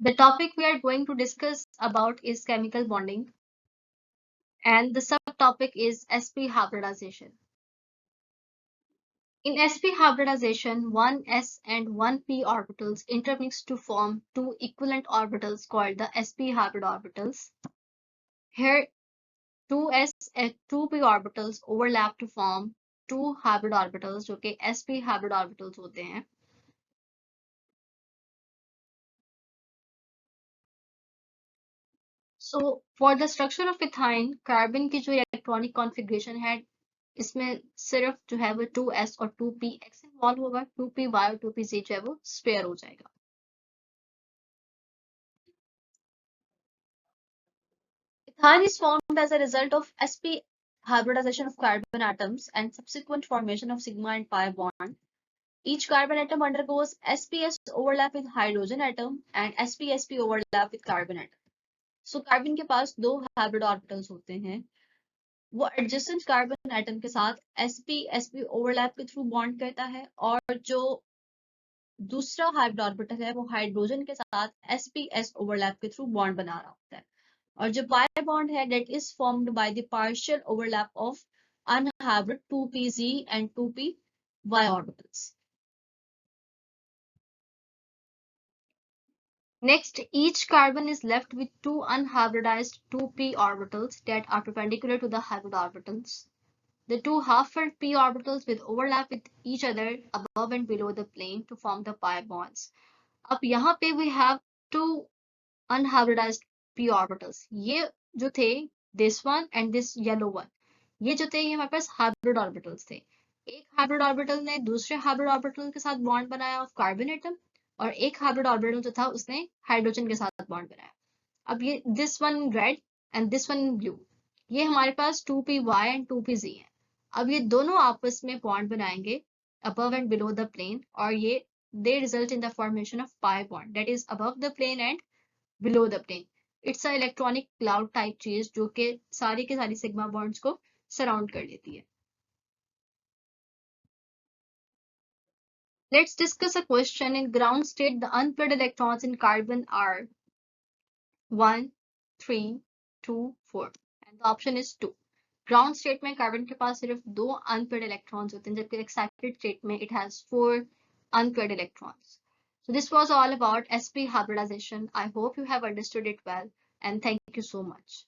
The topic we are going to discuss about is chemical bonding, and the subtopic is sp hybridization. In sp hybridization, one s and one p orbitals intermix to form two equivalent orbitals called the sp hybrid orbitals. Here, two s and two p orbitals overlap to form two hybrid orbitals, जो कि sp hybrid orbitals होते हैं. So for the structure of ethyne, carbon की जो electronic configuration है इसमें सिर्फ जो है वो 2s और 2px इन्वॉल्व होगा, 2py और 2pz जो है वो स्पेयर हो जाएगा. Ethane is formed as a result of sp hybridization of carbon atoms and subsequent formation of sigma and pi bond. Each carbon atom undergoes sps overlap with hydrogen atom and sp-sp overlap with carbon atom. So carbon के पास दो hybrid orbitals होते हैं, वो adjacent carbon atom के साथ sp-sp overlap के through bond करता है, और जो दूसरा हाइब्रिड ऑर्बिटल है वो हाइड्रोजन के साथ sp-s ओवरलैप के थ्रू बॉन्ड बना रहा होता है. और जो पाई बॉन्ड है that is formed by the partial overlap of unhybrid 2pz and 2py orbitals. Next, each carbon is left with two unhybridized 2p orbitals that are perpendicular to the hybrid orbitals. The two half-filled p orbitals will overlap with each other above and below the plane to form the pi bonds. अब यहाँ पे we have two unhybridized p orbitals. ये जो थे this one and this yellow one, ये जो थे ये हमारे पास hybrid orbitals थे. एक hybrid orbital ने दूसरे hybrid orbital के साथ bond बनाया of carbon atom, और एक hybrid orbital जो था उसने हाइड्रोजन के साथ bond बनाया. अब ये this one in red and this one in blue, ये हमारे पास 2py and 2pz है. अब ये दोनों आपस में बॉन्ड बनाएंगे above and below the plane, और ये they result in the formation of pi bond that is above the plane and below the plane. It's a electronic cloud type चीज जो कि सारी के सारी सिग्मा बॉन्ड्स को सराउंड कर लेती है. Let's discuss a question. In ground state, the unpaired electrons in carbon are 1, 3, 2, 4, and the option is 2. Ground state में कार्बन के पास सिर्फ दो अनपेयर्ड इलेक्ट्रॉन्स होते हैं, जबकि एक्साइटेड स्टेट में it has 4 unpaired electrons. So this was all about sp hybridization. I hope you have understood it well, and thank you so much.